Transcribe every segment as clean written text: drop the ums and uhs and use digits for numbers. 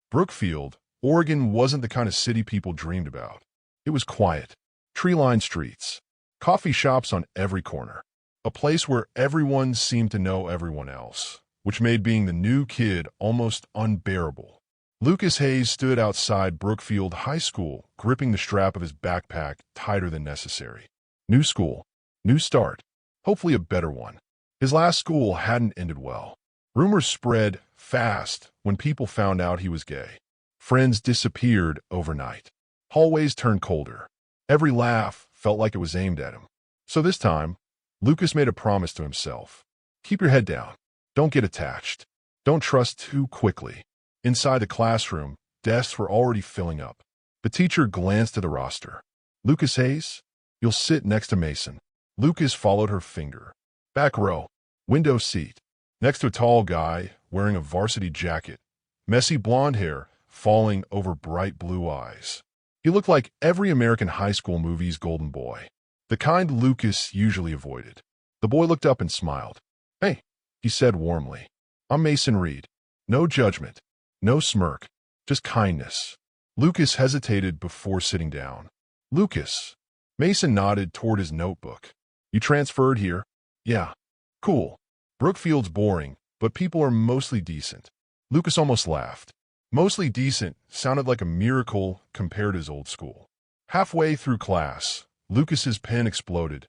Brookfield, Oregon wasn't the kind of city people dreamed about. It was quiet, tree-lined streets, coffee shops on every corner, a place where everyone seemed to know everyone else, which made being the new kid almost unbearable. Lucas Hayes stood outside Brookfield High School, gripping the strap of his backpack tighter than necessary. New school, new start, hopefully a better one. His last school hadn't ended well. Rumors spread fast when people found out he was gay. Friends disappeared overnight. Hallways turned colder. Every laugh felt like it was aimed at him. So this time, Lucas made a promise to himself. Keep your head down. Don't get attached. Don't trust too quickly. Inside the classroom, desks were already filling up. The teacher glanced at the roster. Lucas Hayes, you'll sit next to Mason. Lucas followed her finger. Back row, window seat, next to a tall guy wearing a varsity jacket, messy blonde hair falling over bright blue eyes. He looked like every American high school movie's golden boy, the kind Lucas usually avoided. The boy looked up and smiled. Hey, he said warmly. I'm Mason Reed. No judgment, no smirk, just kindness. Lucas hesitated before sitting down. Lucas. Mason nodded toward his notebook. You transferred here? Yeah. Cool. Brookfield's boring, but people are mostly decent. Lucas almost laughed. Mostly decent sounded like a miracle compared to his old school. Halfway through class, Lucas's pen exploded,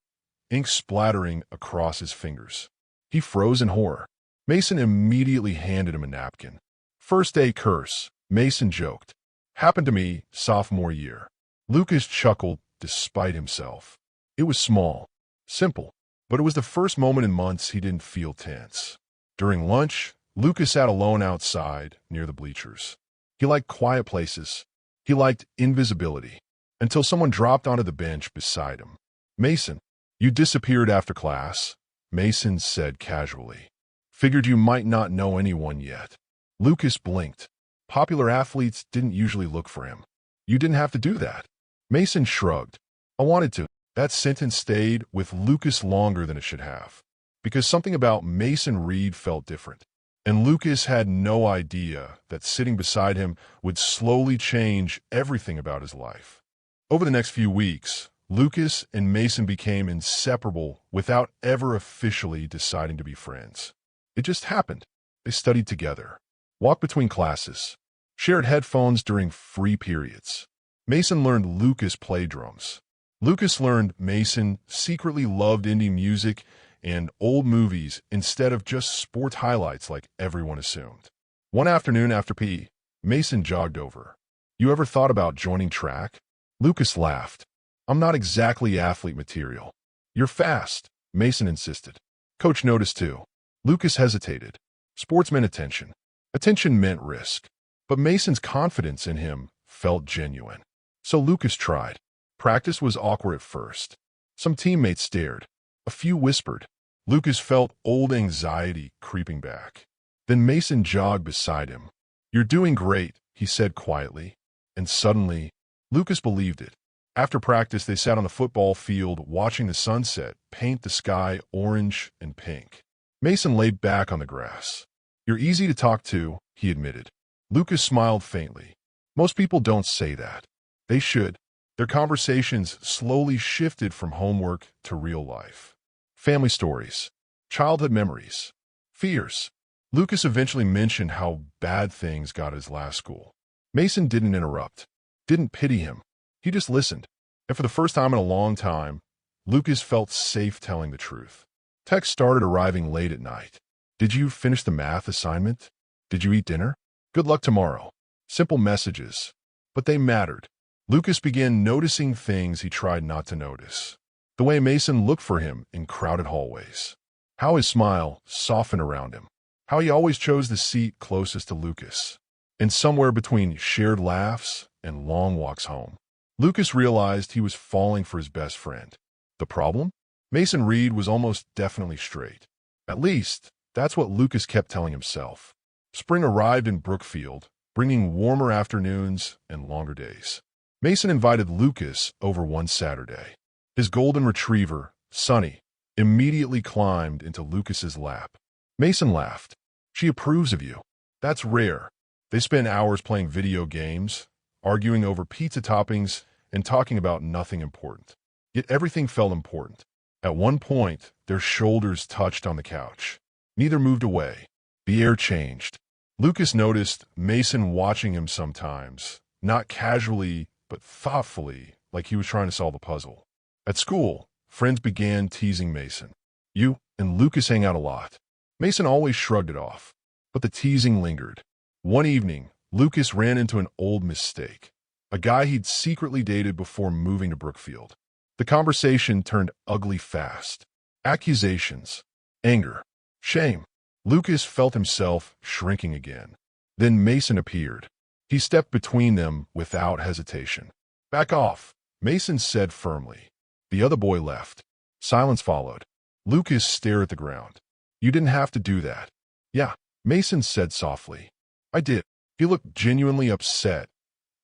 ink splattering across his fingers. He froze in horror. Mason immediately handed him a napkin. First day curse, Mason joked. Happened to me sophomore year. Lucas chuckled despite himself. It was small, simple, but it was the first moment in months he didn't feel tense. During lunch, Lucas sat alone outside near the bleachers. He liked quiet places. He liked invisibility. Until someone dropped onto the bench beside him. Mason, you disappeared after class, Mason said casually. Figured you might not know anyone yet. Lucas blinked. Popular athletes didn't usually look for him. You didn't have to do that. Mason shrugged. I wanted to. That sentence stayed with Lucas longer than it should have. Because something about Mason Reed felt different. And Lucas had no idea that sitting beside him would slowly change everything about his life. Over the next few weeks, Lucas and Mason became inseparable without ever officially deciding to be friends. It just happened. They studied together, walked between classes, shared headphones during free periods. Mason learned Lucas play drums. Lucas learned Mason secretly loved indie music and old movies instead of just sports highlights like everyone assumed. One afternoon after PE, Mason jogged over. You ever thought about joining track? Lucas laughed. I'm not exactly athlete material. You're fast, Mason insisted. Coach noticed too. Lucas hesitated. Sports meant attention. Attention meant risk. But Mason's confidence in him felt genuine. So Lucas tried. Practice was awkward at first. Some teammates stared. A few whispered. Lucas felt old anxiety creeping back. Then Mason jogged beside him. You're doing great, he said quietly. And suddenly, Lucas believed it. After practice, they sat on the football field watching the sunset paint the sky orange and pink. Mason laid back on the grass. You're easy to talk to, he admitted. Lucas smiled faintly. Most people don't say that. They should. Their conversations slowly shifted from homework to real life. Family stories, childhood memories, fears. Lucas eventually mentioned how bad things got at his last school. Mason didn't interrupt, didn't pity him. He just listened. And for the first time in a long time, Lucas felt safe telling the truth. Texts started arriving late at night. Did you finish the math assignment? Did you eat dinner? Good luck tomorrow. Simple messages, but they mattered. Lucas began noticing things he tried not to notice. The way Mason looked for him in crowded hallways. How his smile softened around him. How he always chose the seat closest to Lucas. And somewhere between shared laughs and long walks home, Lucas realized he was falling for his best friend. The problem? Mason Reed was almost definitely straight. At least, that's what Lucas kept telling himself. Spring arrived in Brookfield, bringing warmer afternoons and longer days. Mason invited Lucas over one Saturday. His golden retriever, Sunny, immediately climbed into Lucas's lap. Mason laughed. She approves of you. That's rare. They spent hours playing video games, arguing over pizza toppings, and talking about nothing important. Yet everything felt important. At one point, their shoulders touched on the couch. Neither moved away. The air changed. Lucas noticed Mason watching him sometimes, not casually, but thoughtfully, like he was trying to solve a puzzle. At school, friends began teasing Mason. "You and Lucas hang out a lot." Mason always shrugged it off, but the teasing lingered. One evening, Lucas ran into an old mistake, a guy he'd secretly dated before moving to Brookfield. The conversation turned ugly fast. Accusations, anger, shame. Lucas felt himself shrinking again. Then Mason appeared. He stepped between them without hesitation. "Back off," Mason said firmly. The other boy left. Silence followed. Lucas stared at the ground. "You didn't have to do that." "Yeah," Mason said softly. "I did." He looked genuinely upset,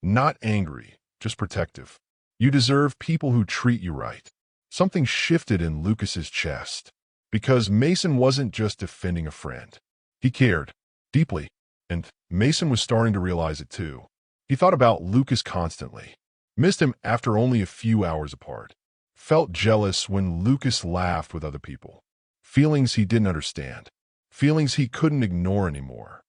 not angry, just protective. "You deserve people who treat you right." Something shifted in Lucas's chest, because Mason wasn't just defending a friend. He cared, deeply, and Mason was starting to realize it too. He thought about Lucas constantly, missed him after only a few hours apart, felt jealous when Lucas laughed with other people, feelings he didn't understand, feelings he couldn't ignore anymore.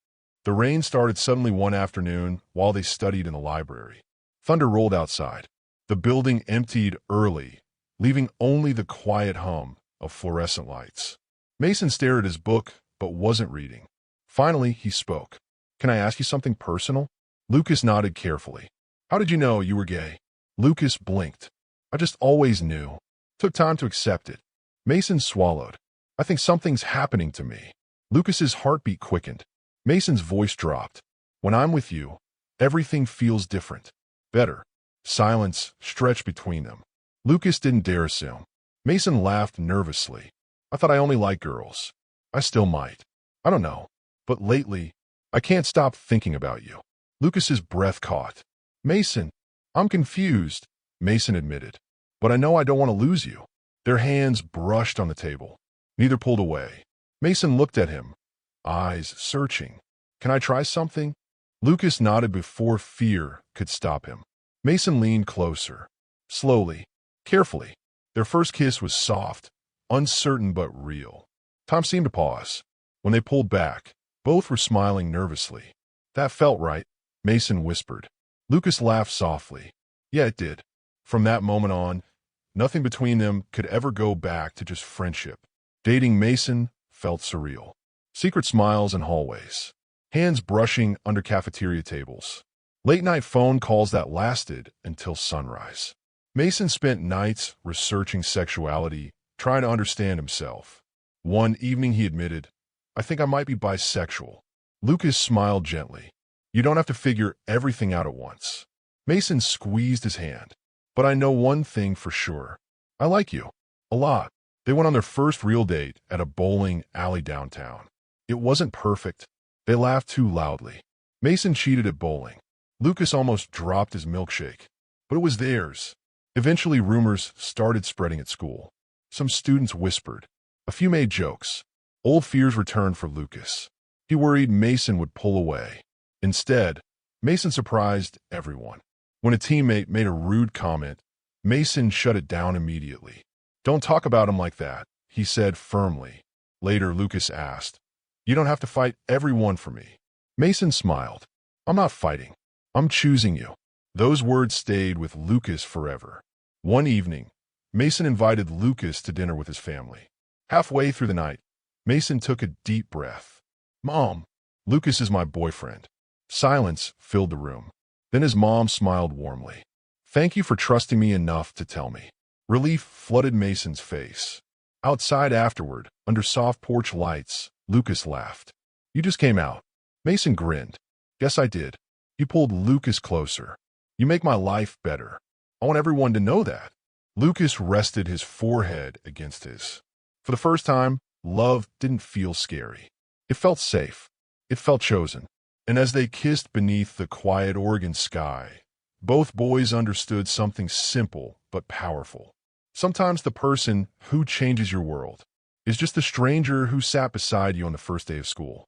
The rain started suddenly one afternoon while they studied in the library. Thunder rolled outside. The building emptied early, leaving only the quiet hum of fluorescent lights. Mason stared at his book, but wasn't reading. Finally, he spoke. "Can I ask you something personal?" Lucas nodded carefully. "How did you know you were gay?" Lucas blinked. "I just always knew. Took time to accept it." Mason swallowed. "I think something's happening to me." Lucas's heartbeat quickened. Mason's voice dropped. "When I'm with you, everything feels different. Better." Silence stretched between them. Lucas didn't dare assume. Mason laughed nervously. "I thought I only liked girls. I still might. I don't know. But lately, I can't stop thinking about you." Lucas's breath caught. "Mason, I'm confused," Mason admitted. "But I know I don't want to lose you." Their hands brushed on the table. Neither pulled away. Mason looked at him, eyes searching. "Can I try something?" Lucas nodded before fear could stop him. Mason leaned closer, slowly, carefully. Their first kiss was soft, uncertain but real. Time seemed to pause. When they pulled back, both were smiling nervously. "That felt right," Mason whispered. Lucas laughed softly. "Yeah, it did." From that moment on, nothing between them could ever go back to just friendship. Dating Mason felt surreal. Secret smiles in hallways. Hands brushing under cafeteria tables. Late-night phone calls that lasted until sunrise. Mason spent nights researching sexuality, trying to understand himself. One evening he admitted, "I think I might be bisexual." Lucas smiled gently. "You don't have to figure everything out at once." Mason squeezed his hand. "But I know one thing for sure. I like you. A lot." They went on their first real date at a bowling alley downtown. It wasn't perfect. They laughed too loudly. Mason cheated at bowling. Lucas almost dropped his milkshake, but it was theirs. Eventually, rumors started spreading at school. Some students whispered. A few made jokes. Old fears returned for Lucas. He worried Mason would pull away. Instead, Mason surprised everyone. When a teammate made a rude comment, Mason shut it down immediately. "Don't talk about him like that," he said firmly. Later, Lucas asked, "You don't have to fight everyone for me." Mason smiled. "I'm not fighting. I'm choosing you." Those words stayed with Lucas forever. One evening, Mason invited Lucas to dinner with his family. Halfway through the night, Mason took a deep breath. "Mom, Lucas is my boyfriend." Silence filled the room. Then his mom smiled warmly. "Thank you for trusting me enough to tell me." Relief flooded Mason's face. Outside afterward, under soft porch lights, Lucas laughed. "You just came out." Mason grinned. "Yes, I did." He pulled Lucas closer. "You make my life better. I want everyone to know that." Lucas rested his forehead against his. For the first time, love didn't feel scary. It felt safe. It felt chosen. And as they kissed beneath the quiet Oregon sky, both boys understood something simple but powerful. Sometimes the person who changes your world is just the stranger who sat beside you on the first day of school.